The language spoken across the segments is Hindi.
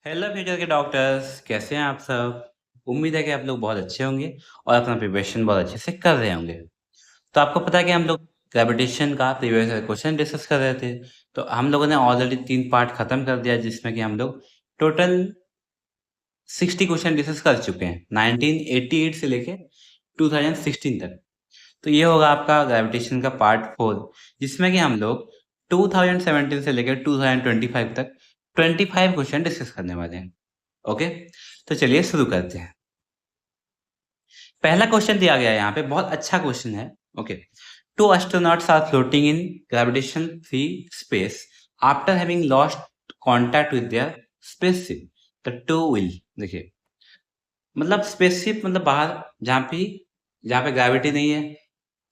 हेलो फ्यूचर के डॉक्टर्स, कैसे हैं आप सब? उम्मीद है कि आप लोग बहुत अच्छे होंगे और अपना प्रिपरेशन बहुत अच्छे से कर रहे होंगे। तो आपको पता है कि हम लोग ग्रेविटेशन का प्रीवियस ईयर क्वेश्चन डिस्कस कर रहे थे। तो हम लोगों ने ऑलरेडी 3 पार्ट खत्म कर दिया जिसमें कि हम लोग टोटल 60 क्वेश्चन डिस्कस कर चुके हैं 1988 से लेके 2016 तक। तो ये होगा आपका ग्रेविटेशन का पार्ट 4 जिसमें कि हम लोग 2017 से लेकर 2025 तक 25 क्वेश्चन डिस्कस करने वाले हैं। ओके, तो चलिए शुरू करते हैं। पहला क्वेश्चन दिया गया है यहाँ पे, बहुत अच्छा क्वेश्चन है। Okay, two astronauts are floating in gravitation free space after having lost contact with their spaceship the two will. देखिए, मतलब स्पेसशिप मतलब बाहर, जहाँ पे ग्रेविटी नहीं है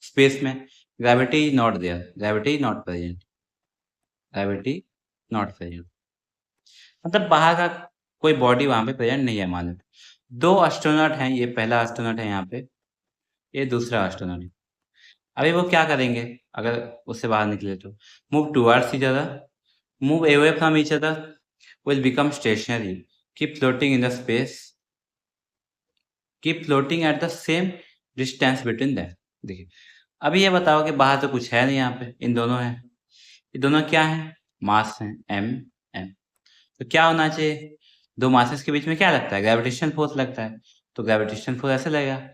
स्पेस में, gravity not there, gravity not present, gravity not present, मतलब बाहर का कोई बॉडी वहां पे प्रेजेंट नहीं है। मान लो 2 एस्ट्रोनॉट हैं, ये पहला एस्ट्रोनॉट है यहाँ पे, ये दूसरा एस्ट्रोनॉट है। अभी वो क्या करेंगे अगर उससे बाहर निकले तो? Move towards each other, move away from each other, will become stationary, keep floating in the space, keep floating at the same distance between them. देखिए, अभी ये बताओ कि बाहर तो कुछ है नहीं, यहाँ पे इन दोनों है, ये दोनों क्या है? मास है, एम एम। तो क्या होना चाहिए? दो मासेस के बीच में क्या लगता है? ग्रेविटेशन फोर्स लगता है। तो ग्रेविटेशन फोर्स ऐसे लगेगा।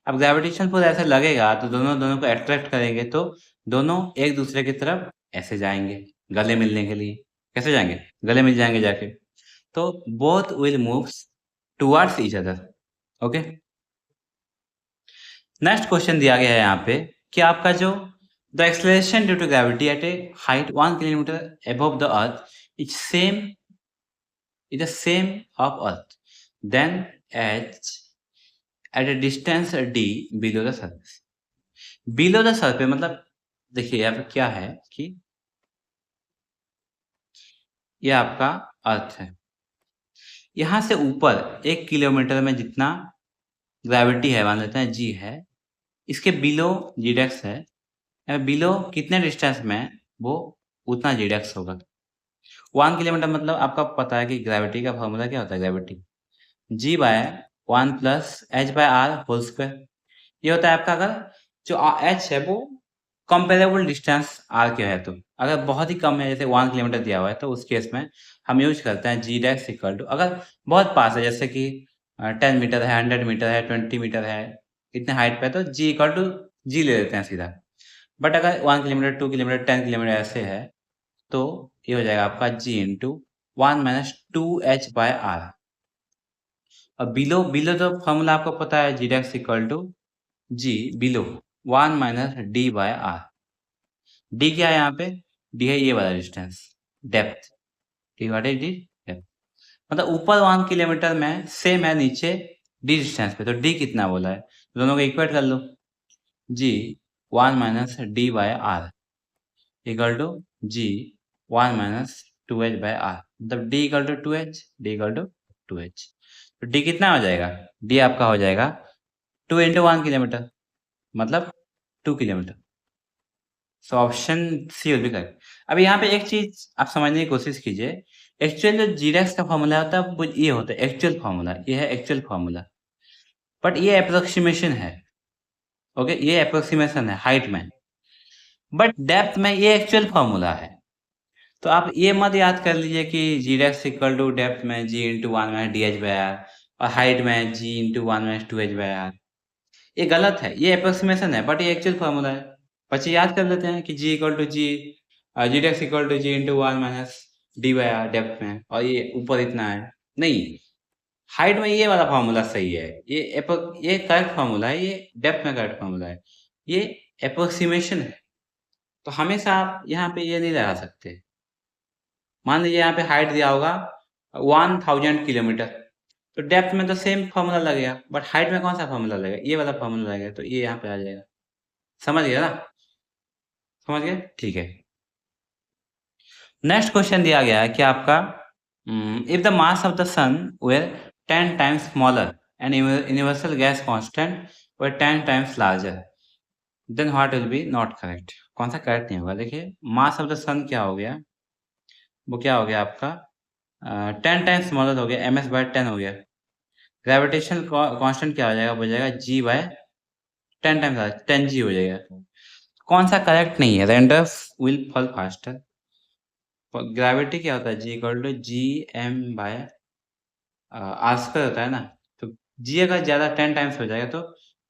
अब ग्रेविटेशन फोर्स ऐसे लगेगा तो दोनों दोनों को अट्रैक्ट करेंगे, तो दोनों एक दूसरे की तरफ ऐसे जाएंगे गले मिलने के लिए। कैसे जाएंगे? गले मिल जाएंगे जाके। तो both will moves towards each other. Okay, next question दिया गया है यहाँ पे कि आपका जो the acceleration due to gravity at a height 1 kilometre above the earth is the same of earth then h at a distance d below the surface। below the surface मतलब देखिए यहाँ पे क्या है कि ये आपका अर्थ है, यहाँ से ऊपर 1 किलोमीटर में जितना ग्रेविटी है, मान लेते हैं जी है, इसके बिलो जीडेक्स है, बिलो कितने डिस्टेंस में वो उतना जीडेक्स होगा। 1 किलोमीटर मतलब आपका पता है कि ग्रेविटी का फॉर्मूला क्या होता है? ग्रेविटी जी बाय 1+h/r² ये होता है आपका, अगर जो h है वो कंपेरेबल डिस्टेंस r के है, तो अगर बहुत ही कम है जैसे 1 किलोमीटर दिया हुआ है तो उस केस में हम यूज करते हैं जी डैश इक्वल टू, अगर बहुत पास है जैसे कि 10 मीटर है, 100 मीटर है, 20 मीटर है, इतने हाइट पे तो जी इक्वल टू जी ले लेते हैं सीधा। बट अगर 1 किलोमीटर, 2 किलोमीटर, 10 किलोमीटर ऐसे है तो ये हो जाएगा आपका जी इंटू 1 - 2h/r। अब बिलो बिलो तो फॉर्मूला आपको पता है, g dash equal to g below 1 - d/r। D क्या है यहाँ पे? डी है ये वाला distance, depth. D what is d? Depth. मतलब ऊपर 1 किलोमीटर में सेम है, नीचे डी डिस्टेंस पे, तो डी कितना बोला है? दोनों को इक्वेट कर लो, जी 1 - d/r equal to ji 1 - 2h/r, मतलब D equal to 2h, D equal to 2h। तो डी कितना हो जाएगा? डी आपका हो जाएगा 2 × 1 किलोमीटर, मतलब 2 kilometre. So option C will be correct. अब यहाँ पे एक चीज आप समझने की कोशिश कीजिए, एक्चुअल जो जीरेक्स का फॉर्मूला होता है वो ये होता है एक्चुअल फॉर्मूला, ये है एक्चुअल फॉर्मूला, बट ये अप्रोक्सीमेशन है। ओके, ये अप्रोक्सीमेशन है हाइट में, बट डेप्थ में ये एक्चुअल फॉर्मूला है। तो आप ये मत याद कर लीजिए कि जीरेक्स इक्वल टू डेप्थ में जी इंटू 1 - dh/r और हाइट में जी इंटू 1 - 2h/r। ये गलत है, ये अप्रोक्सीमेशन है, बट ये एक्चुअल फॉर्मूला है। बच्चे याद कर लेते हैं कि g equal to g, g dash equal to g into 1 - d/r depth में, और ये ऊपर इतना है। नहीं, हाइट में ये वाला फॉर्मूला सही है, ये करेक्ट फॉर्मूला है, ये डेप्थ में करेक्ट फॉर्मूला है, ये अप्रोक्सीमेशन है। तो हमेशा आप यहाँ पे ये नहीं लगा सकते। मान लीजिए यहाँ पे हाइट दिया होगा 1000 किलोमीटर, तो डेप्थ में तो सेम फॉर्मूला लगेगा, बट हाइट में कौन सा फॉर्मूला लगेगा? ये वाला फॉर्मूला लगेगा, तो ये यहाँ पे आ जाएगा। समझ गया ना? समझ गए? ठीक है। नेक्स्ट क्वेश्चन दिया गया है कि आपका if the mass of the sun were 10 times smaller and universal gas constant were 10 times larger than what will be not correct. कौन सा करेक्ट नहीं होगा? देखिए, मास ऑफ द सन क्या हो गया? वो क्या हो गया आपका 10 टाइम्स स्मॉलर हो गया, ms/10 हो गया। ग्रेविटेशनल कांस्टेंट क्या हो जाएगा, हो जाएगा g/10 टाइम्स 10g हो जाएगा। कौन सा करेक्ट नहीं है, renders will fall faster. Gravity क्या होता है, g=gm/r² होता है ना, तो g अगर ज़्यादा 10 टाइम्स हो जाएगा तो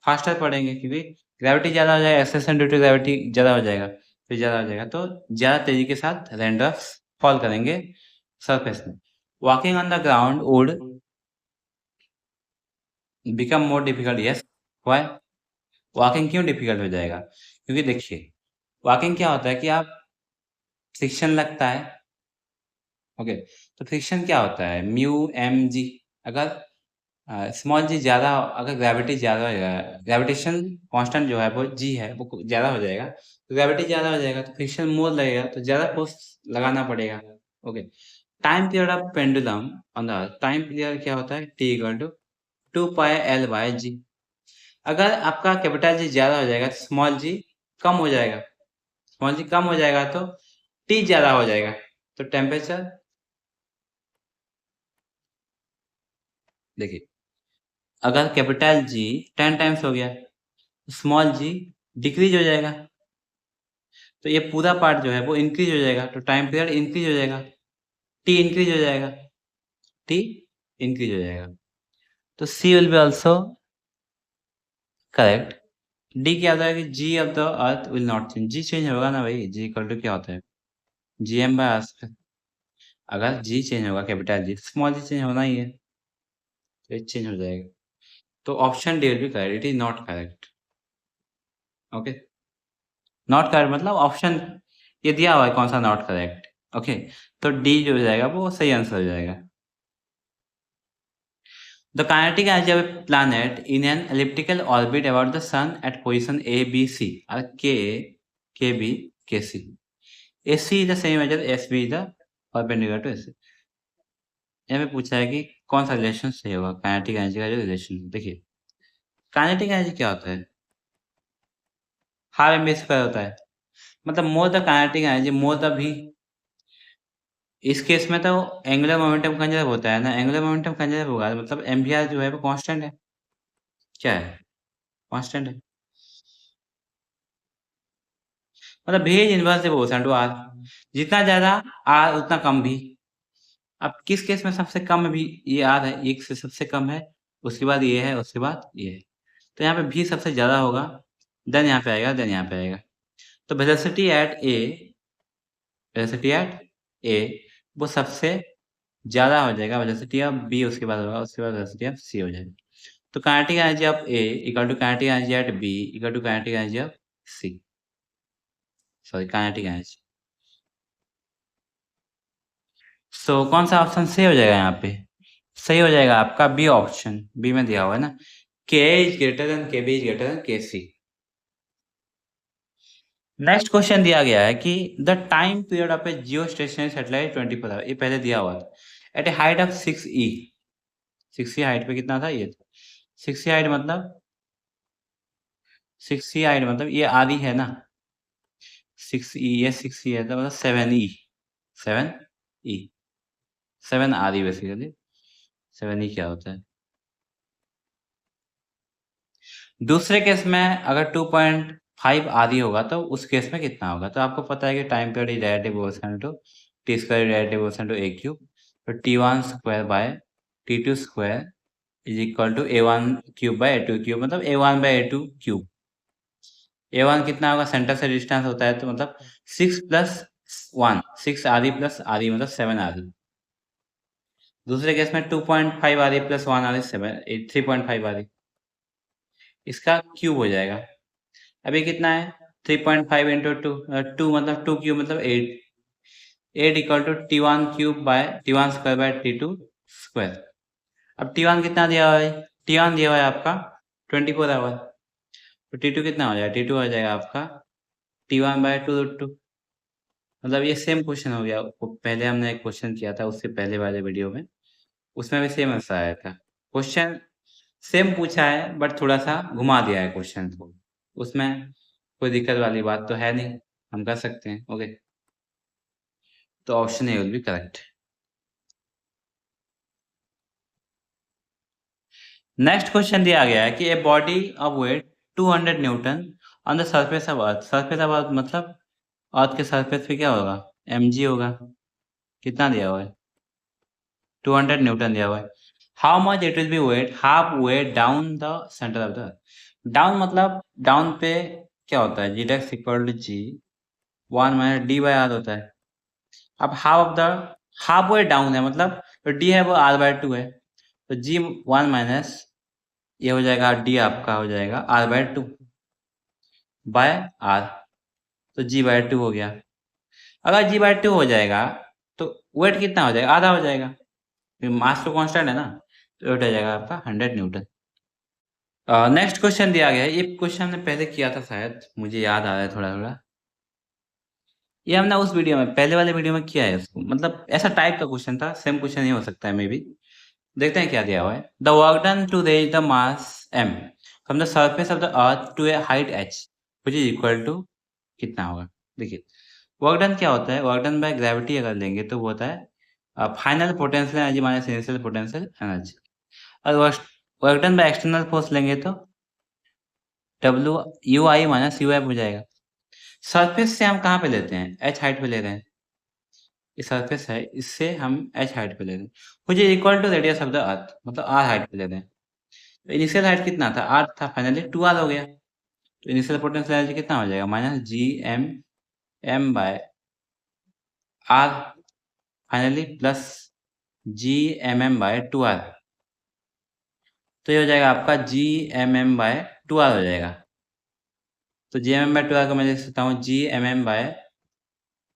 फास्टर पढ़ेंगे, क्योंकि ग्रेविटी ज़्यादा हो जाएगा, एक्सेलरेशन ड्यू टू ग्रेविटी ज़्यादा हो जाएगा, फिर ज़्यादा हो जाएगा, तो ज़्यादा तेजी के साथ रेंडर्स फॉल करेंगे सरफेस में। Walking on the ground would become more difficult, yes why? Walking क्यों डिफिकल्ट हो जाएगा, क्योंकि देखिए वॉकिंग क्या होता है कि आप फ्रिक्शन लगता है, ओके, तो फ्रिक्शन क्या होता है, म्यू एम जी। अगर स्मॉल जी ज़्यादा, अगर ग्रेविटी ज़्यादा हो जाएगा, ग्रेविटेशन कांस्टेंट जो है वो जी है, वो ज़्यादा हो जाएगा, तो ग्रेविटी ज़्यादा हो जाएगा तो फ्रिक्शन मोर लगेगा, तो ज़्यादा फोर्स लगाना पड़ेगा, okay. Time period of pendulum on the time period क्या होता है, टी इक्वल टू 2πL/g। अगर आपका कैपिटल जी ज़्यादा हो जाएगा तो स्मॉल जी कम हो जाएगा, स्मॉल जी कम हो जाएगा तो टी ज़्यादा हो जाएगा, तो टेम्परेचर देखिए, अगर कैपिटल जी 10 टाइम्स हो गया, स्मॉल जी डिक्रीज हो जाएगा, तो ये पूरा पार्ट जो है वो इंक्रीज हो जाएगा, तो टाइम पीरियड इंक्रीज हो जाएगा, टी इंक्रीज हो जाएगा, टी इंक्रीज हो जाएगा, तो C will be also correct. D क्या होता है कि g of the earth will not change, g change होगा ना भाई, जी इक्वल टू क्या होता है, जी एम बाय आर। अगर जी चेंज होगा capital G, small G change होना ही है, तो ये चेंज हो जाएगा, तो option D will be correct, it is not correct, okay. Not correct मतलब ऑप्शन ये दिया हुआ है कौन सा नॉट करेक्ट, ओके, तो डी जो हो जाएगा वो सही आंसर हो जाएगा। The kinetic energy of a planet in an elliptical orbit about the sun at position A, B, C are K, B, KC. AC is the same as SB is the perpendicular to AC. यहाँ पे पूछा है कि कौन सा रिलेशन सही होगा काइनेटिक एनर्जी का, जो रिलेशन देखिए, काइनेटिक एनर्जी क्या होता है, हाफ एम स्क्वायर होता है, मतलब more the kinetic energy more the भी। इस केस में तो एंगुलर मोमेंटम कंजर्व होता है ना, एंगुलर मोमेंटम कंजर्व होगा मतलब एमवीआर जो है वो कांस्टेंट है, क्या है, कांस्टेंट है, मतलब V is inverse proportional to R, जितना ज्यादा आर उतना कम भी। अब किस केस में सबसे कम भी, ये आर है, एक से सबसे कम है, उसके बाद ये है, उसके बाद ये है, तो यहाँ पे भी सबसे ज्यादा होगा, देन यहाँ पे आएगा, देन यहाँ पे आएगा, तो वेलोसिटी एट ए वो सबसे ज्यादा हो जाएगा, वेलोसिटी ऑफ बी उसके बाद होगा, उसके बाद वेलोसिटी ऑफ सी हो जाएगा, तो kinetic energy of A equal to kinetic energy at B equal to kinetic energy of C, sorry kinetic energy. So कौन सा ऑप्शन सही हो जाएगा यहाँ पे, सही हो जाएगा आपका बी ऑप्शन, बी में दिया हुआ है ना, K is greater than K B is greater than K C. Next question दिया गया है कि the time period of a geostationary satellite 24 hour, ये पहले दिया हुआ था, at a height of 6e, 6e height पे कितना था, ये 6e हाइट मतलब 6e हाइट मतलब ये आधी है ना, 6e ये 6e है तो मतलब 7e, 7e, 7 आधी बेसिकली, 7e क्या होता है। दूसरे केस में अगर 2.5 आदि होगा तो उस केस में कितना होगा, तो आपको पता है कि time period is directly proportional to T square directly proportional to A cube, तो t1 square by t2 square is equal to a1 cube by a2 cube, मतलब a1 bye a2 cube. a1 कितना होगा, सेंटर से डिस्टेंस होता है, तो मतलब 6 प्लस 1, 6 आदि प्लस आदि मतलब 7 आदि। दूसरे केस में 2.5 आदि प्लस 1 आदि 7, 3.5 आदि, इसका क्यूब हो जाएगा। अभी कितना है 3.5 इंटू टू मतलब 2 क्यूब मतलब 8, 8 equal to t1 cube by t1 square by t2 square. अब t1 कितना दिया हुआ है, t1 दिया हुआ है आपका 24 आवर, तो t2 कितना हो जाएगा, t2 हो जाएगा आपका t1 बाय 2 मतलब ये सेम क्वेश्चन हो गया, पहले हमने एक क्वेश्चन किया था उससे पहले वाले वीडियो में, उसमें भी सेम आंसर आया था, क्वेश्चन सेम पूछा है बट थोड़ा सा घुमा दिया है क्वेश्चन को, उसमें कोई दिक्कत वाली बात तो है नहीं, हम कर सकते हैं, ओके, तो option A will be correct. Next question दिया गया है कि a body of weight 200 newton on the surface of earth. Surface of earth मतलब अर्थ के सरफेस पे क्या होगा, mg होगा। कितना दिया हुआ है, 200 न्यूटन दिया हुआ है। How much it will be weight, half weight down the centre of the earth. Down मतलब डाउन पे क्या होता है, जी dash equal to ji 1 - d/r होता है। अब हाफ वेट डाउन है मतलब तो डी है वो r/2 है, तो जी 1 माइनस ये हो जाएगा डी आपका हो जाएगा r/2 बाय आर, तो g/2 हो गया। अगर g/2 हो जाएगा तो वेट कितना हो जाएगा, आधा हो जाएगा, मास तो कांस्टेंट है ना, तो वेट हो जाएगा आपका 100 न्यूटन। नेक्स्ट क्वेश्चन दिया गया है, ये क्वेश्चन हमने पहले किया था शायद, मुझे याद आ रहा है थोड़ा थोड़ा। ये हमने उस वीडियो में पहले वाले वीडियो में किया है इसको, मतलब ऐसा टाइप का क्वेश्चन था, सेम क्वेश्चन ही हो सकता है मे बी। देखते हैं क्या दिया हुआ है। The work done to raise the mass m from the surface of the earth to a height h which is equal to कितना होगा। देखिए वर्क डन क्या होता है, वर्क डन बाय ग्रेविटी अगर लेंगे तो वो होता है final potential energy minus initial potential energy. और work done by external force लेंगे तो W U i minus U f हो जाएगा। सरफेस से हम कहाँ पे लेते हैं, h हाइट पे ले रहे हैं, ये सरफेस है इससे हम h हाइट पे ले रहे हैं, मुझे equal to radius of the earth मतलब r हाइट पे ले रहे हैं। तो इनिशियल हाइट कितना था, r था, फाइनली 2r हो गया, तो इनिशियल पोटेंशियल एनर्जी कितना हो जाएगा minus G M M by R finally plus G M by 2r, तो ये हो जाएगा आपका जी एम बाय 2r हो जाएगा। तो जी एम बाय 2r को मैं लिख सकता हूँ G M by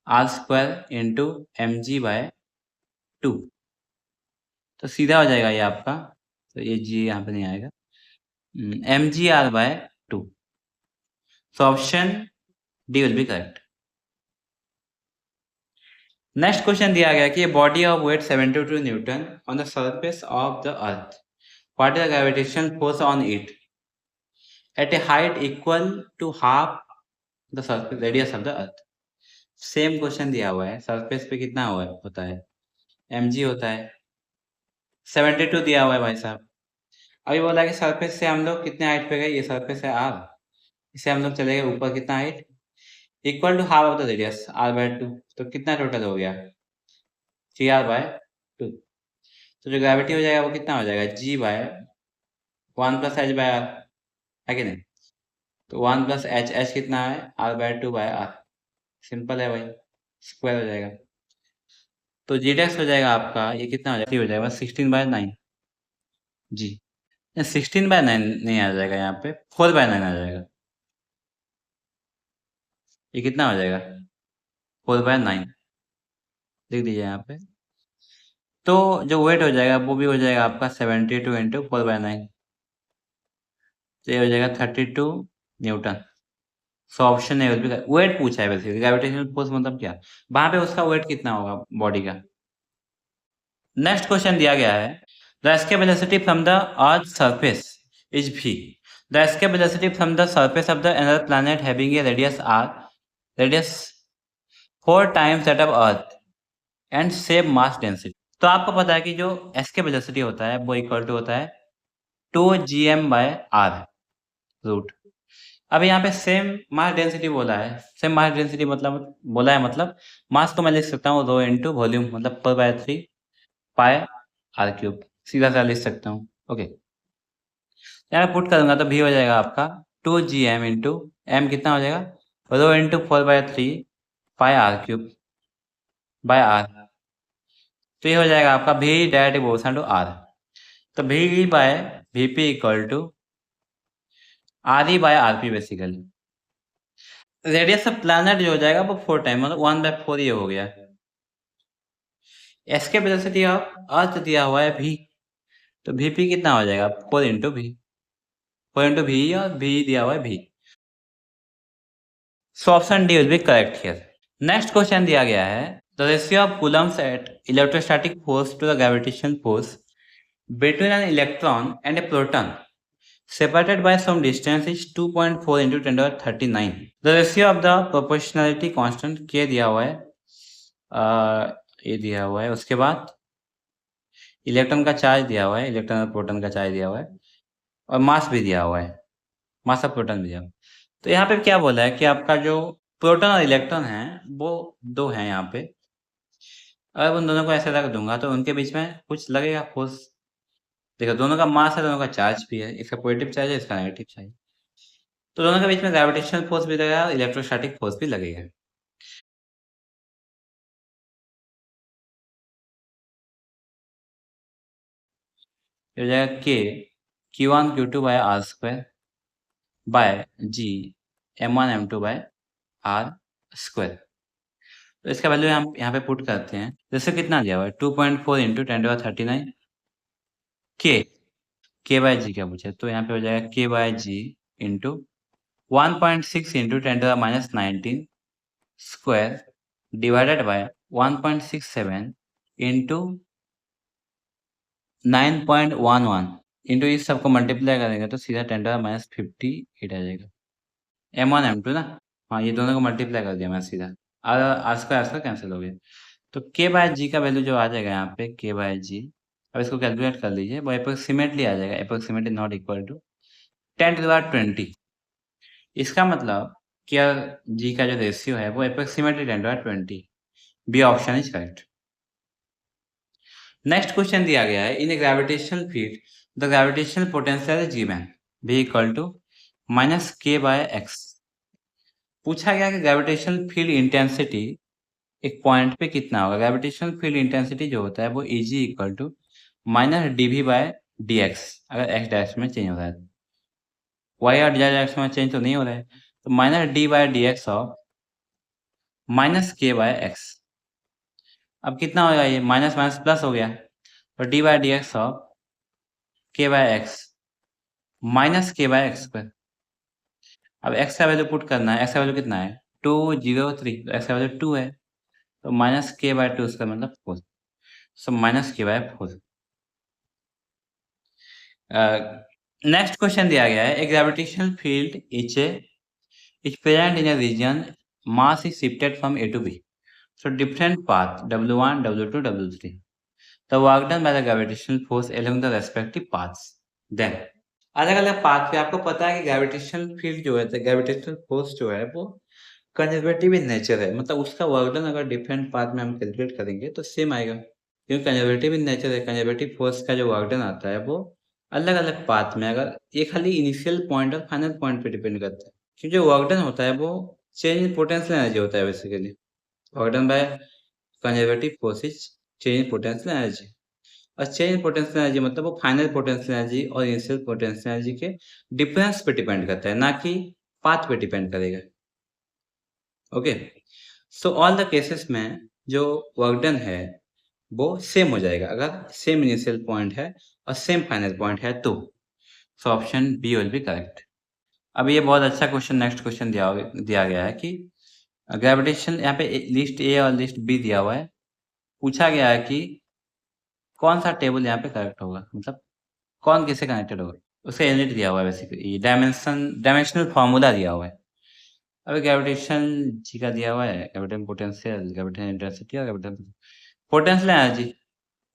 R square into M G by 2, तो सीधा हो जाएगा ये आपका, तो ये जी यहाँ पे नहीं आएगा, M G R by 2। So option D will be correct. Next question दिया गया कि body of weight 72 newton on the surface of the earth, what is the gravitational force on it at a height equal to half the surface radius of the earth. Same question दिया हुआ है, सरफेस पे कितना हुआ होता है mg होता है, 72 दिया हुआ है भाई साहब। अभी बोला कि सरफेस से हम लोग कितने हाइट पे गए, ये सरफेस है r, इसे हम लोग चले गए ऊपर कितना height equal to half of the radius r/2, तो कितना टोटल हो गया 3r/2। तो जो ग्रेविटी हो जाएगा वो कितना हो जाएगा g/1 + h/r है कि नहीं, तो 1 + h कितना है r/2/r, सिंपल है भाई, स्क्वायर हो जाएगा। तो जी डेक्स हो जाएगा आपका, ये कितना हो जाएगा 16/9 जी, 16/9 नहीं आ जाएगा, यहाँ पे 4/9 आ जाएगा। ये कितना हो जाएगा 4/9 लिख दीजिए यहाँ पे। तो जो वेट हो जाएगा वो भी हो जाएगा आपका 72 इंटू 4/9, तो ये हो जाएगा 32 newton. So option A will be, weight पूछा है वैसे, ग्रेविटेशनल फोर्स मतलब क्या, वहां पे उसका वेट कितना होगा बॉडी का। नेक्स्ट क्वेश्चन दिया गया है the escape velocity from the earth surface is v, the escape velocity from the surface of the another planet having a radius r, radius 4 times that of earth and same mass density. तो आपको पता है कि जो एस्केप वेलोसिटी होता है वो इक्वल टू होता है 2gm/r रूट। अब यहाँ पे सेम मास डेंसिटी बोला है, सेम मास डेंसिटी मतलब बोला है मतलब मास को मैं लिख सकता हूँ रो इंटू वॉल्यूम मतलब 4/3 पाई आर क्यूब, सीधा सा लिख सकता हूँ। ओके, यहाँ पुट करूंगा तो भी हो जाएगा आपका 2gm इंटू एम कितना हो जाएगा rho into 4/3 pi R cube by R, तो ये हो जाएगा आपका भी डायरेक्ट प्रोपोर्शनल टू आर, तो V by V P equal to R E by R P basically. Radius of planet जो हो जाएगा वो 4 टाइम मतलब 1/4 ये हो गया। एस के वेलोसिटी ऑफ अर्थ दिया हुआ है v, तो vp कितना हो जाएगा 4 इंटू वी, 4 इंटू वी और v दिया हुआ है v। So option D will be correct here. Next question दिया गया है the ratio of Coulomb's at electrostatic force to the gravitational force between an electron and a proton separated by some distance is 2.4 into 10⁻39। The ratio of the proportionality constant K दिया हुआ है, ये दिया हुआ है, उसके बाद इलेक्ट्रॉन का चार्ज दिया हुआ है, इलेक्ट्रॉन और प्रोटॉन का चार्ज दिया हुआ है, और मास भी दिया हुआ है, मास ऑफ प्रोटॉन भी दिया हुआ है। तो यहाँ पे क्या बोला है कि आपका जो प्रोटॉन और इलेक्ट्रॉन है वो 2 हैं यहाँ पे। अगर उन दोनों को ऐसे रख दूंगा तो उनके बीच में कुछ लगेगा फोर्स। देखो दोनों का मास है, दोनों का चार्ज भी है, इसका पॉजिटिव चार्ज है, इसका नेगेटिव चार्ज है। तो दोनों के बीच में ग्रेविटेशनल फोर्स भी लगेगा, इलेक्ट्रोस्टैटिक फोर्स भी लगेगा। हो जाएगा K Q1 Q2 by R square by G M1 M2 by R square. तो इसका वैल्यू हम यहाँ पे पुट करते हैं। जैसे कितना दिया हुआ है 2.4 इंटू 10⁻39 के बाय जी क्या पूछा है, तो यहाँ पे हो जाएगा K by G into 1.6 into 10⁻19 square divided by 1.67 into 9.11 into इस सबको मल्टीप्लाई करेंगे तो सीधा 10⁻58 आ जाएगा। M1 M2 ना, हाँ ये दोनों को मल्टीप्लाई कर दिया मैं सीधा, आर स्क्वायर कैंसिल हो गया। तो के बाय जी का वैल्यू जो आ जाएगा यहाँ पे के बाय जी, अब इसको कैलकुलेट कर लीजिए, वो अप्रोक्सीमेटली आ जाएगा, अप्रोक्सीमेटली नॉट इक्वल टू 10⁻20। इसका मतलब क्या जी का जो रेशियो है वो approximately 10⁻20। B option is correct. Next question दिया गया है, in a gravitational field the gravitational potential g man be equal to minus के बाय एक्स। पूछा गया कि ग्रेविटेशनल फील्ड इंटेंसिटी एक पॉइंट पे कितना होगा। ग्रेविटेशनल फील्ड इंटेंसिटी जो होता है वो Eg equal to minus D V by D X, अगर एक्स डायरेक्शन में चेंज हो रहा है। वाई और डायरेक्शन में चेंज तो नहीं हो रहा है, तो minus D by D X of minus के बाय एक्स। अब कितना होगा, ये माइनस माइनस प्लस हो गया, तो D by D X of K by X minus के बाय एक्स स्क्वायर। अब एक्स का वैल्यू पुट करना है, एक्स का वैल्यू कितना है 203, तो एक्स का वैल्यू 2 है, तो माइनस के बाय 2 इसका मतलब 4, सो माइनस के बाय 4। नेक्स्ट क्वेश्चन दिया गया है, a gravitational field is present in a region mass is shifted from A to B, so different path W1 W2 W3, the work done by the gravitational force along the respective paths then। अलग अलग पाथ पे आपको पता है कि ग्रेविटेशनल फील्ड जो है, ग्रेविटेशनल फोर्स जो है वो कंजर्वेटिव इन नेचर है, मतलब उसका वर्क डन अगर डिफरेंट पाथ में हम कैलकुलेट करेंगे तो सेम आएगा, क्योंकि कंजर्वेटिव इन नेचर है। कंजर्वेटिव फोर्स का जो वर्क डन आता है वो अलग अलग पाथ में, अगर ये खाली इनिशियल पॉइंट और फाइनल पॉइंट पे डिपेंड करता है, क्योंकि जो वर्क डन होता है वो चेंज इन पोटेंशियल एनर्जी होता है basically. Work done by conservative force is change in potential energy, और चेंज इन पोटेंशियल एनर्जी मतलब वो फाइनल पोटेंशियल एनर्जी और इनिशियल पोटेंशियल एनर्जी के डिफरेंस पे डिपेंड करता है, ना कि पाथ पे डिपेंड करेगा। Okay, so all the cases में जो वर्क डन है वो सेम हो जाएगा, अगर सेम इनिशियल पॉइंट है और सेम फाइनल पॉइंट है तो। So option B will be correct. अब ये बहुत अच्छा क्वेश्चन, नेक्स्ट क्वेश्चन दिया गया है कि ग्रेविटेशन, यहाँ पे लिस्ट ए और लिस्ट बी दिया हुआ है। पूछा गया है कि कौन सा टेबल यहाँ पे करेक्ट होगा, मतलब कौन किससे कनेक्टेड होगा। उसका यूनिट दिया हुआ है, बेसिकली डायमेंशनल फार्मूला दिया हुआ है। अभी ग्रेविटेशन जी का दिया हुआ है, ग्रेविटेशन पोटेंशियल, ग्रेविटेशन इंटेंसिटी और ग्रेविटेशन पोटेंशियल एनर्जी,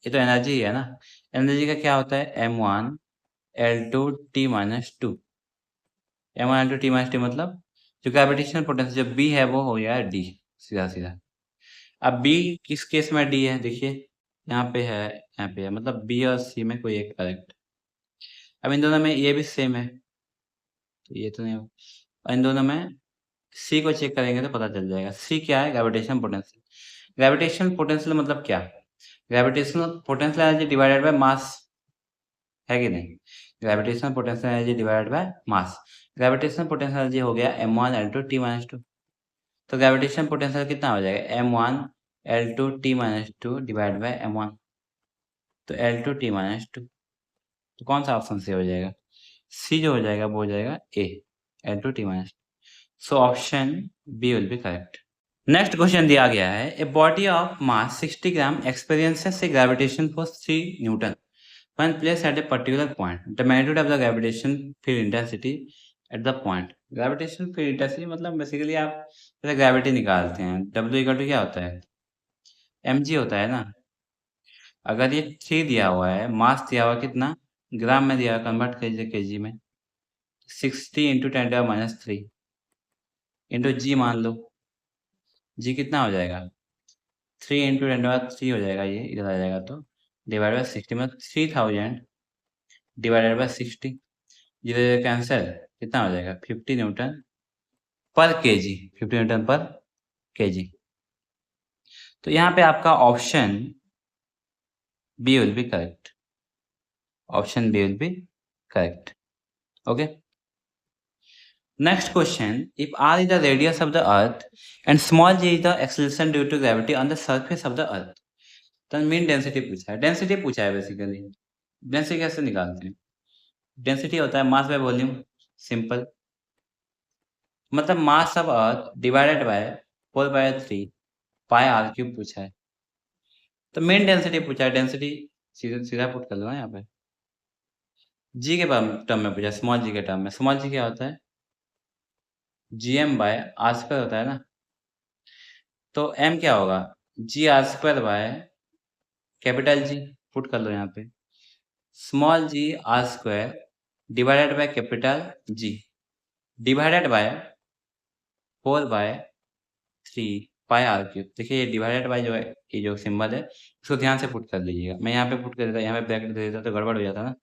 ये तो एनर्जी ही है ना। एनर्जी का क्या होता है M1L2T-2, M1L2T-2 मतलब जो ग्रेविटेशनल पोटेंशियल जो बी है वो हो गया डी, सीधा सीधा। अब बी किस केस में डी है, देखिए यहाँ पे है, यहाँ पे है, मतलब बी और सी में कोई एक करेक्ट। अब इन दोनों में ये भी सेम है, तो ये तो नहीं होगा। और इन दोनों में सी को चेक करेंगे तो पता चल जाएगा। सी क्या है, ग्रेविटेशनल पोटेंशियल। ग्रेविटेशनल पोटेंशियल मतलब क्या, gravitational potential energy divided by mass, है कि नहीं। Gravitational potential energy divided by mass, gravitational potential energy हो गया M1L2T-2, तो ग्रेविटेशनल पोटेंशियल कितना हो जाएगा M1L2T-2 डिवाइड बाय M1, तो L2T-2, तो कौन सा ऑप्शन से हो जाएगा, सी जो हो जाएगा वो हो जाएगा A, L2T-2। So option B will be correct. Next question दिया गया है, a body of mass 60 gram experiences a gravitation force 3 newton when placed at a particular point, the magnitude of the gravitation field intensity at the point। Gravitation field intensity मतलब बेसिकली आप जैसे ग्रेविटी निकालते हैं, W इक्वल टू क्या होता है mg होता है ना। अगर ये 3 दिया हुआ है, मास दिया हुआ कितना ग्राम में दिया, कन्वर्ट कीजिए केजी में। 60 × 10⁻³ इंटू जी मान लो। जी कितना हो जाएगा? 3 × 10⁻³ हो जाएगा, ये इधर आ जाएगा तो डिवाइड बाय 60 मतलब 3000 डिवाइडेड बाय 60। ये कैंसिल, कितना हो जाएगा? 50 न्यूटन पर केजी, 50 न्यूटन पर केजी। तो यहाँ पे आपका option B will be correct. Option B will be correct. Okay. Next question, if r is the radius of the earth and small g is the acceleration due to gravity on the surface of the earth, तो मीन डेंसिटी पूछा है। डेंसिटी पूछा है बेसिकली। डेंसिटी कैसे निकालते हैं? डेंसिटी होता है मास बाय वॉल्यूम, सिंपल। मतलब mass of earth divided by 4/3 pi r³ पूछा है। तो मेन डेंसिटी पूछा है, डेंसिटी सीधा पुट कर लो ना यहाँ पे। जी के टर्म में पूछा, स्मॉल जी के टर्म में। स्मॉल जी क्या होता है? gm/r² होता है ना। तो m क्या होगा? gr² कैपिटल जी, पुट कर लो यहाँ पे। Small G r² divided by capital G divided by 4/3 pi r³। देखिए ये डिवाइडेड बाय जो है, ये जो सिंबल है इसको ध्यान से पुट कर लीजिएगा। मैं यहाँ पे पुट कर देता, यहाँ पे ब्रैकेट दे देता तो गड़बड़ हो जाता ना।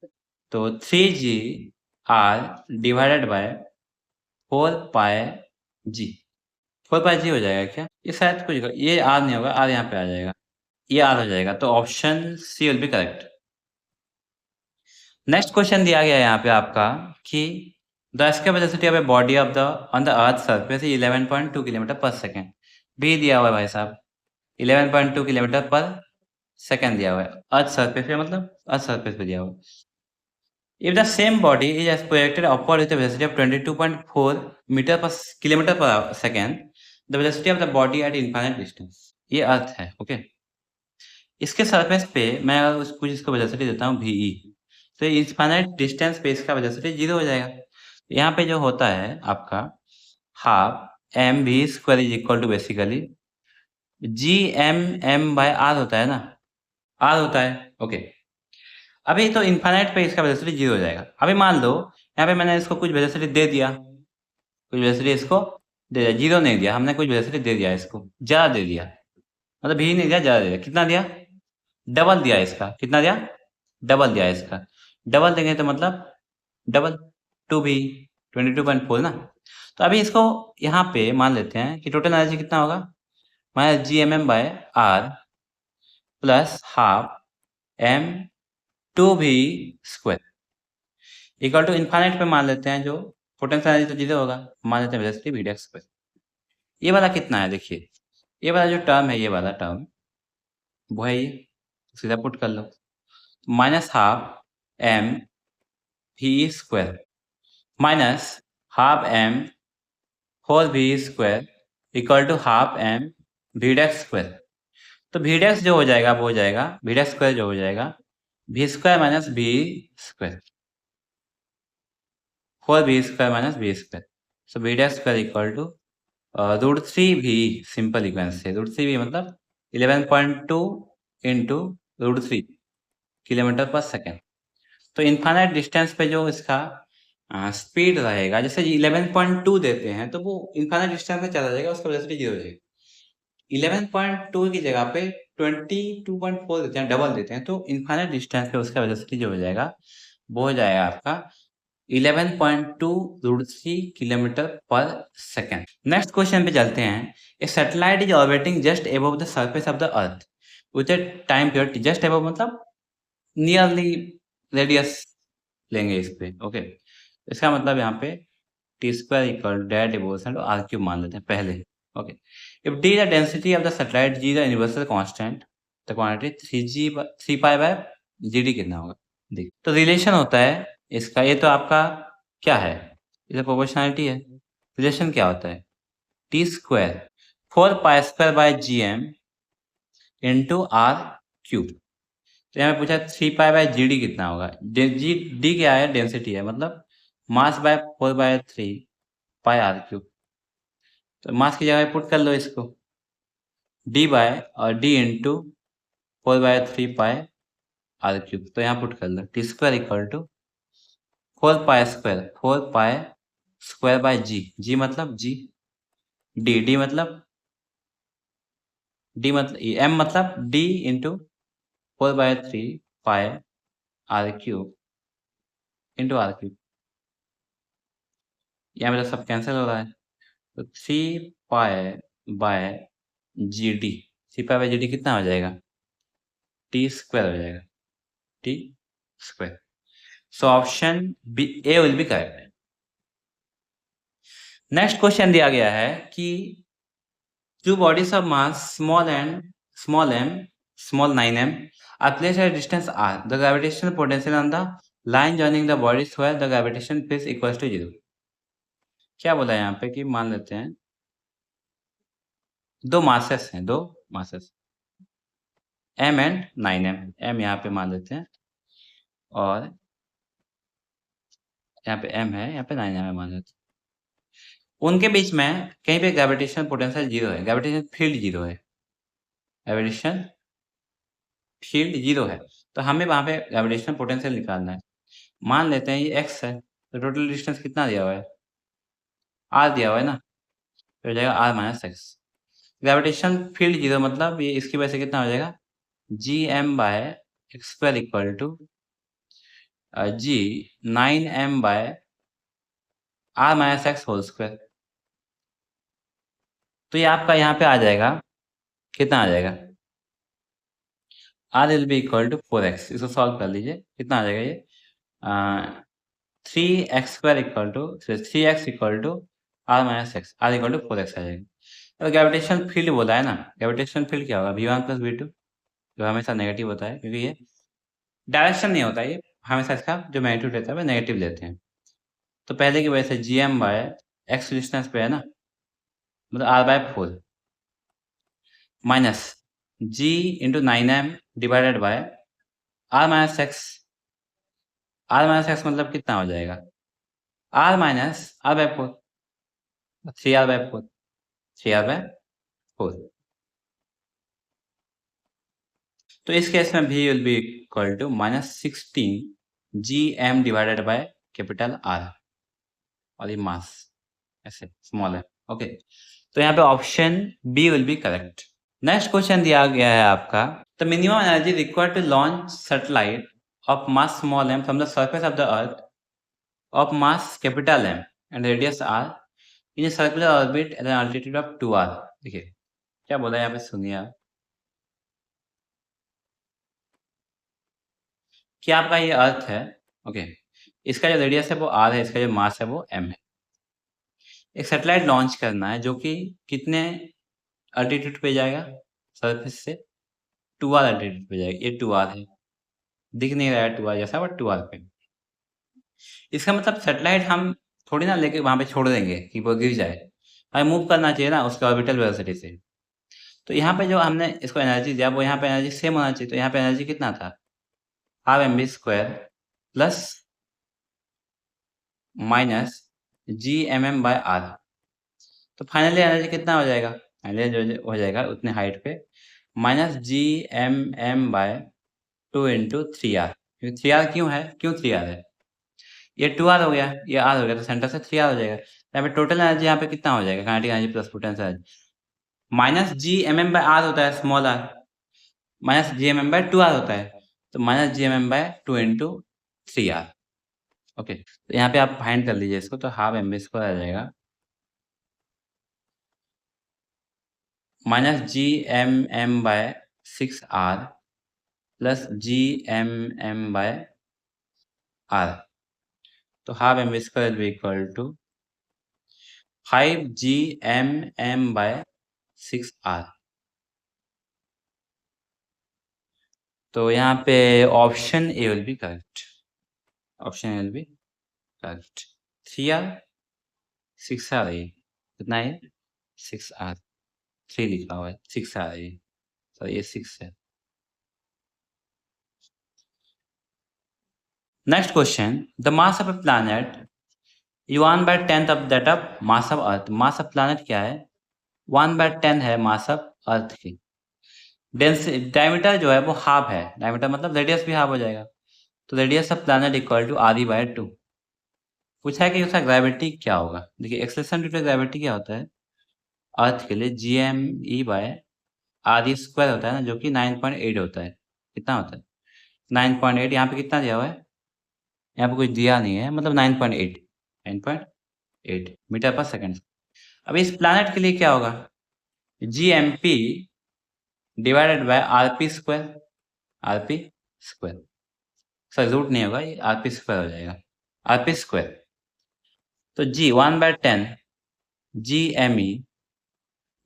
तो 3gr divided by 4πg, 4πg हो जाएगा क्या? ये शायद कुछ, ये r नहीं होगा, r यहाँ पे आ जाएगा, ये r हो जाएगा। तो option C will be correct. Next question दिया गया है यहाँ पे आपका कि the escape velocity of a body of the on the earth surface 11.2 kilometre पर सेकेंड। भी दिया हुआ है भाई साहब, 11.2 किलोमीटर पर सेकेंड दिया हुआ है। अर्थ सरफेस पे, मतलब अर्थ सरफेस पे दिया हुआ है। If the same body is projected upward with a velocity of 22.4 metre पर किलोमीटर पर second, the velocity of the body at infinite distance, ये अर्थ है। ओके। इसके सरफेस पे मैं अगर कुछ इसको वेलोसिटी देता हूँ VE, तो इनफाइनाइट डिस्टेंस पे इसका वेलोसिटी 0 हो जाएगा। यहाँ पे जो होता है आपका half mv² is equal to basically gm/r होता है ना, r होता है। ओके। अभी तो इनफाइनाइट पे इसका वेलोसिटी 0 हो जाएगा। अभी मान लो यहाँ पे मैंने इसको कुछ वेलोसिटी दे दिया, कुछ वेलोसिटी इसको दे दिया, 0 नहीं दिया हमने, कुछ वेलोसिटी दे दिया, इसको ज़्यादा दे दिया, मतलब भी नहीं दिया, ज़्यादा दे दिया। कितना दिया? डबल दिया इसका। कितना दिया? डबल दिया इसका। डबल देंगे तो मतलब डबल 2v 22.4 ना। तो अभी इसको यहाँ पे मान लेते हैं कि टोटल एनर्जी कितना होगा? Minus gmm/r plus half m2v² equal to infinite पे मान लेते हैं, जो पोटेंशियल एनर्जी तो 0 होगा, मान लेते हैं वेलोसिटी v²। ये वाला कितना है? देखिए ये वाला जो टर्म है, ये वाला टर्म वो है, ये सीधा पुट कर लो, minus half m(v²) minus half m(4v²) equal to half m(v²). तो v' जो हो जाएगा वो हो जाएगा v² जो हो जाएगा v² minus v², 4v² minus v²। So v² equal to √3v, simple equation से √3v मतलब 11.2 इंटू √3 किलोमीटर पर सेकेंड। तो इनफाइनाइट डिस्टेंस पे जो इसका स्पीड रहेगा, जैसे 11.2 देते हैं तो वो इनफाइनाइट डिस्टेंस पे चला जाएगा, उसका वेलोसिटी 0 हो जाएगी। 11.2 की जगह पे 22.4 देते हैं, डबल देते हैं, तो इनफाइनाइट डिस्टेंस पे उसका वेलोसिटी जो हो जाएगा वो हो जाएगा आपका 11.2 √3 किलोमीटर पर सेकेंड। नेक्स्ट क्वेश्चन पे चलते हैं। A satellite is orbiting just above the surface of the earth with a time period, just above मतलब नियरली रेडियस लेंगे इस पे। ओके। इसका मतलब यहाँ पे t² equal date devotion r³ मान लेते हैं पहले। Okay. If d the density of the satellite, g the universal constant, the quantity 3π/gd कितना होगा? देख, तो रिलेशन होता है इसका, ये तो आपका क्या है? ये तो प्रोपोर्शनलिटी है। रिलेशन क्या होता है? t² 4π² into r³। तो यहाँ पे पूछा 3π/gd कितना होगा? d क्या है? डेंसिटी है, मतलब मास बाय 4/3 पाई r³। तो मास की जगह पुट कर लो इसको, d into 4/3 pi R cube, तो यहाँ पुट कर लो T square equal to 4 pi square by g मतलब जी, डी मतलब एम मतलब d into 4/3 pi R cube into R cube. यहाँ मेरा सब कैंसिल हो रहा है, तो 3 pi by g d, 3 pi by g d कितना हो जाएगा, टी स्क्वायर हो जाएगा, T square. So option B A will be correct. Next question दिया गया है कि two bodies of mass small m, small 9m are placed at a distance r. The gravitational potential on the line joining the bodies where the gravitation field equals to 0. क्या बोला है यहाँ पे कि मान लेते हैं दो मासेस हैं, दो masses m and 9m, m यहाँ पे मान लेते हैं और यहाँ पे m है, यहाँ पे 9m मान लेते हैं। उनके बीच में कहीं पे ग्रेविटेशन पोटेंशियल 0 है, ग्रेविटेशन फील्ड 0 है, ग्रेविटेशन फील्ड 0 है, तो हमें वहाँ पे ग्रेविटेशन पोटेंशियल निकालना है। मान लेते हैं ये x है, तो टोटल डिस्टेंस कितना दिया हुआ है, r दिया हुआ है ना, तो हो जाएगा r minus x. Gravitation field 0 मतलब ये इसकी वजह से कितना हो जाएगा, gm by X square equal to G 9m by r minus X whole square. तो ये आपका यहाँ पे आ जाएगा, कितना आ जाएगा, r will be equal to 4x। इसको सॉल्व कर लीजिए, कितना आ जाएगा ये 3x square equal to 3x equal to r minus X, r equal to 4x आ जाएगा। तो ग्रेविटेशन फील्ड बोला है ना, ग्रेविटेशन फील्ड क्या होगा, v1 प्लस v2, जो हमेशा नेगेटिव होता है क्योंकि ये डायरेक्शन नहीं होता, ये हमेशा इसका जो मैग्नीट्यूड रहता है वो नेगेटिव लेते हैं। तो पहले की वजह से gm बाय एक्स डिस्टेंस पे है ना, मतलब r/4 minus g into 9m divided by r minus X. r minus x मतलब कितना हो जाएगा, r minus r/4, 3r/4, 3r/4। तो इस केस में v will be equal to -16 gm divided by capital R, और ये मास ऐसे स्मॉल है। ओके, तो यहाँ पे option B will be correct. Next question दिया गया है आपका, the minimum energy required to launch satellite of mass small m from the surface of the earth of mass capital M and radius r in a circular orbit at an altitude of 2r। देखिए क्या बोला है यहाँ पे, सुनिए आप, कि आपका ये अर्थ है, ओके, इसका जो रेडियस है वो r है, इसका जो मास है वो m है। एक सैटेलाइट लॉन्च करना है जो कि कितने अल्टीट्यूड पे जाएगा, सरफेस से 2r अल्टीट्यूड पे जाएगा। ये 2r है, दिख नहीं रहा है 2r जैसा, बट 2r पे। इसका मतलब सैटेलाइट हम थोड़ी ना लेके वहां पे छोड़ देंगे कि वो गिर जाए, हमें मूव करना चाहिए ना उसके ऑर्बिटल वेलोसिटी से। तो यहाँ पे जो हमने इसको एनर्जी दिया वो यहाँ पे एनर्जी सेम होना चाहिए, तो यहाँ पे एनर्जी कितना था, half mv² plus minus gmm by r। तो फाइनली एनर्जी कितना हो जाएगा, फाइनली जो हो जाएगा उतने हाइट पे -gmm बाय 2 इंटू 3r। क्योंकि 3r क्यों है, क्यों 3r है, ये 2r हो गया, ये r हो गया, तो सेंटर से 3r हो जाएगा। यहाँ पे टोटल एनर्जी यहाँ पे कितना हो जाएगा, kinetic energy plus potential energy, -gmm by r होता है small r, -gmm bye 2r होता है, तो -gmm bye 2 into 3r। Okay, तो यहाँ पे आप फाइंड कर लीजिए इसको, तो हाफ mv² आ जाएगा -gmm by 6r plus gmm by r। तो half mv² will be equal to 5gmm by 6r। तो यहाँ पे option A will be correct, option A will be correct. 3r 6r है, कितना है 6r, 3 लिखा हुआ है, 6r है, तो ये 6 है। Next question, the mass of a planet 1/10 of that of mass of earth. Mass of planet क्या है, 1/10 है मास ऑफ अर्थ की। डायमीटर जो है वो हाफ है, डायमीटर मतलब रेडियस भी हाफ हो जाएगा, तो radius of planet equal to RE/2। पूछा है कि उसका ग्रेविटी क्या होगा। देखिए एक्सेलरेशन ड्यू टू ग्रेविटी क्या होता है अर्थ के लिए, GME/RE² होता है ना, जो कि 9.8 होता है। कितना होता है 9.8। यहाँ पे कितना दिया हुआ है, यहाँ पे कुछ दिया नहीं है, मतलब 9.8 मीटर पर सेकेंड। अब इस प्लैनेट के लिए क्या होगा, GMP divided by RP²। Sir root नहीं होगा, ये RP² हो जाएगा, RP²। तो G 1/10 GME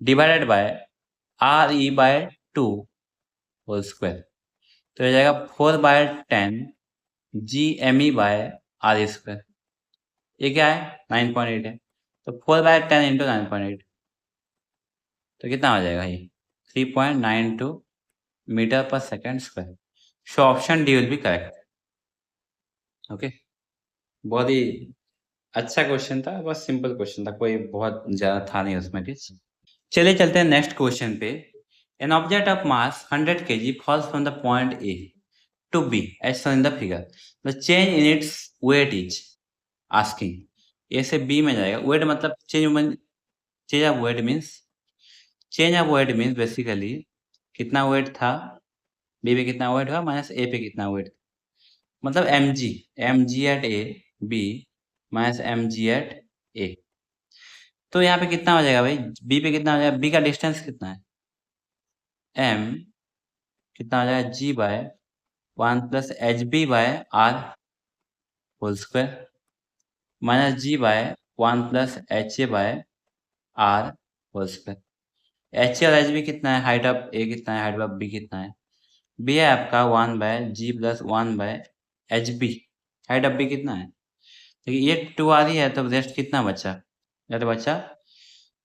divided by RE/2 whole square, तो हो जाएगा 4/10 GME/RE²। ये क्या है 9.8 है, तो 4/10 इंटू 9.8, तो कितना हो जाएगा ये 3.92 मीटर पर second square. So option D will be correct. Okay, बहुत ही अच्छा क्वेश्चन था, बस सिंपल क्वेश्चन था, कोई बहुत ज्यादा था नहीं उसमें कुछ। चलिए चलते हैं नेक्स्ट क्वेश्चन पे। An object of mass 100 kg falls from the point A to B as shown in the figure. The change in its weight is asking. A से बी में जाएगा, वेट मतलब change of weight means basically कितना वेट था, बी पे कितना वेट हुआ माइनस ए पे कितना वेट, मतलब m g at A B minus m g at A. तो यहाँ पे कितना हो जाएगा भाई, बी पे कितना हो जाएगा, बी का डिस्टेंस कितना है एम, कितना हो जाएगा G/1+HB/R whole square minus G/1+HA/R whole square. H और एच बी कितना है, हाइट ऑफ ए कितना है, हाइट ऑफ बी कितना है, बी है आपका 1/G+1/HB, हाइट ऑफ बी कितना है, देखिए ये 2 आ रही है, तो रेस्ट कितना बचा, या तो बचा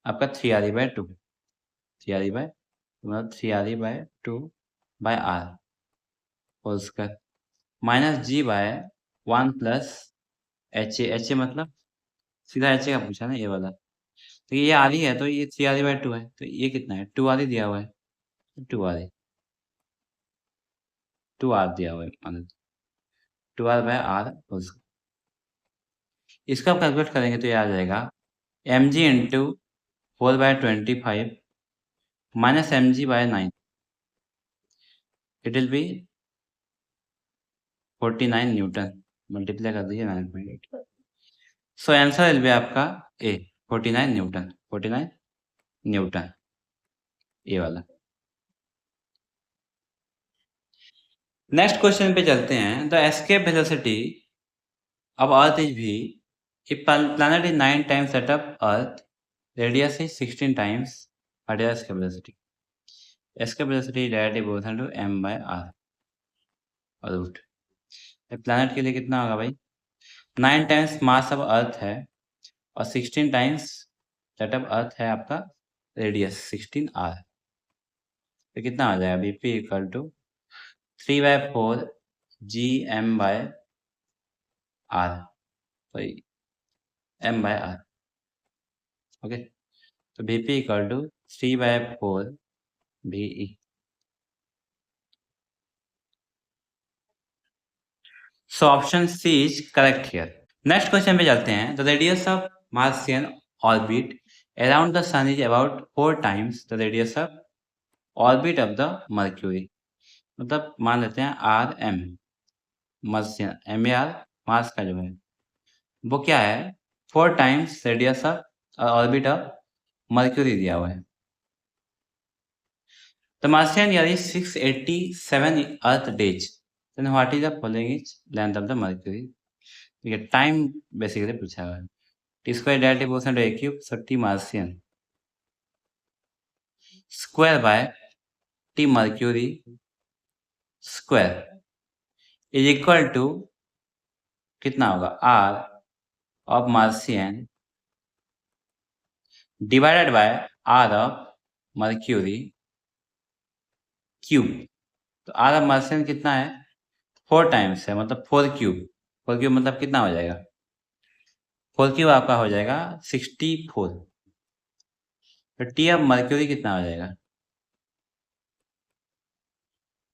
आपका 3RE/2, 3RE/, मतलब 3RE/2/R whole square minus G/1+HA मतलब सीधा HA का पूछा ना ये वाला, तो ये आ रही है, तो ये 3RE/2 है, तो ये कितना है 2RE दिया हुआ है, 2RE 2R दिया हुआ है, मतलब 2R/R होल स्क्वायर। इसका कैलकुलेट करेंगे तो ये आ जाएगा mg into 4/25 minus mg/9, it will B 49 Newton, multiply कर दीजिए 9.8। सो आंसर विल बी आपका ए 49 न्यूटन, 49 न्यूटन ये वाला। नेक्स्ट क्वेश्चन पे चलते हैं। The escape velocity of Earth is v if planet is 9 times that of Earth, radius is 16 times, what is escape velocity? Escape velocity is directly proportional to m/r और रूट। प्लैनेट के लिए कितना होगा भाई, 9 टाइम्स मास ऑफ अर्थ है और 16 टाइम्स दैट ऑफ अर्थ है आपका रेडियस 16r, तो कितना आ जाएगा bp equal to 3/4 gm/r, m/r। Okay, तो bp equal to 3/4 ve। So option C is correct here. Next question पे चलते हैं। The radius of Martian orbit around the sun is about 4 times the radius of orbit of the Mercury, मतलब मान लेते हैं RM मार्सियन, MAR मार्स का जो है वो क्या है 4 times radius of orbit of Mercury दिया हुआ है। The Martian year is 687 earth days, then what is the following length of the Mercury. ठीक है, टाइम बेसिकली पूछा हुआ है। T square directly proportional to A cube, so T Martian square by T Mercury square is equal to कितना होगा R of Martian divided by R of Mercury cube. तो R ऑफ मार्सियन कितना है 4 टाइम्स है, मतलब 4 क्यूब मतलब कितना हो जाएगा 4 क्यूब आपका हो जाएगा 64। तो टी ऑफ मर्क्यूरी कितना हो जाएगा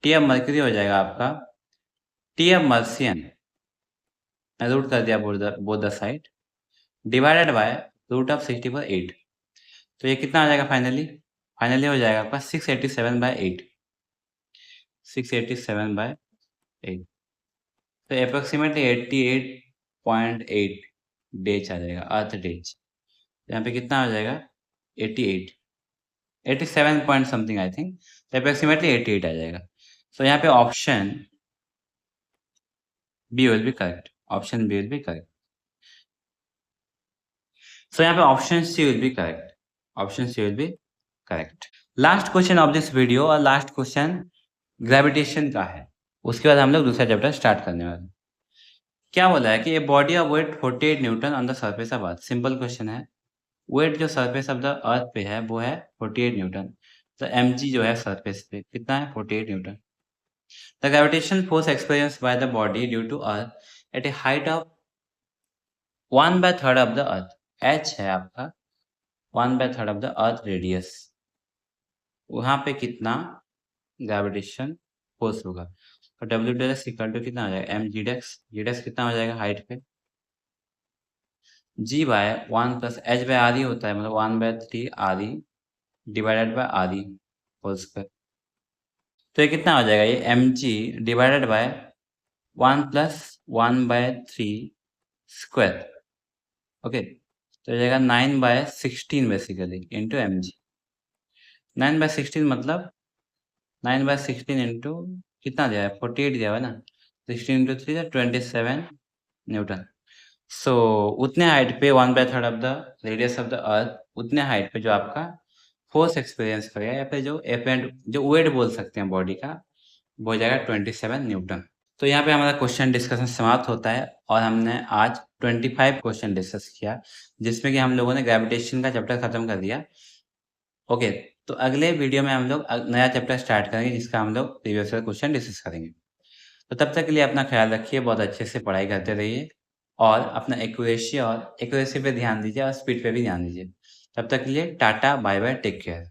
टी ऑफ मर्क्यूरी हो जाएगा आपका टी ऑफ मर्सियन, मैं रूट कर दिया both the side, divided by root of 64/8। तो ये कितना आ जाएगा फाइनली? फाइनली हो जाएगा आपका 687/8, 687/8। तो अप्रोक्सीमेटली 88.8 डेज आ जाएगा, अर्थ डेज। यहाँ पे कितना हो जाएगा? 88, 87 पॉइंट समथिंग आई थिंक, तो अप्रोक्सीमेटली 88 आ जाएगा। तो यहाँ पे option B will be correct, option B will be correct. So यहाँ पे option C will be correct, option C will be correct. Last question of this video और लास्ट क्वेश्चन ग्रेविटेशन का है, उसके बाद हम लोग दूसरा चैप्टर स्टार्ट करने वाले हैं। क्या बोला है कि a body of weight 48 newton on the surface of earth. Simple question है, वेट जो सरफेस ऑफ द अर्थ पे है वो है 48 न्यूटन, तो mg जो है सरफेस पे कितना है? 48 newton. The gravitation force experience by the body due to earth at a height of 1/3 of the earth, h है आपका 1/3 ऑफ द अर्थ रेडियस, वहां पे कितना ग्रेविटेशन फोर्स होगा? तो डब्ल्यू डेक्स इक्वल टू कितना हो जाएगा? एम जी डेक्स, जी डेक्स कितना हो जाएगा हाइट पे? G by 1 plus h by R E होता है, मतलब 1/3 R E divided by R E whole square. तो ये कितना हो जाएगा? ये m g divided by 1 plus 1/3 square, okay. तो हो जाएगा 9/16 बेसिकली इंटू एम जी। 9/16 मतलब 9/16 इंटू कितना दिया है? 48 दिया हुआ है ना, 16 इंटू 3 27 न्यूटन। सो उतने हाइट पे 1/3 of the radius of the अर्थ, उतने हाइट पे जो आपका फोर्स एक्सपीरियंस करेगा या फिर जो एपेंड जो वेट बोल सकते हैं बॉडी का, वो हो जाएगा 27 न्यूटन। तो यहाँ पे हमारा क्वेश्चन डिस्कशन समाप्त होता है और हमने आज 25 क्वेश्चन डिस्कस किया, जिसमें कि हम लोगों ने ग्रेविटेशन का चैप्टर खत्म कर दिया, ओके। तो अगले वीडियो में हम लोग नया चैप्टर स्टार्ट करेंगे, जिसका हम लोग प्रीवियस ईयर क्वेश्चन डिस्कस करेंगे। तो तब तक के लिए अपना ख्याल रखिए, बहुत अच्छे से पढ़ाई करते रहिए और अपना एक्यूरेसी पे ध्यान दीजिए और स्पीड पे भी ध्यान दीजिए। तब तक के लिए ta ta, bye bye, take care.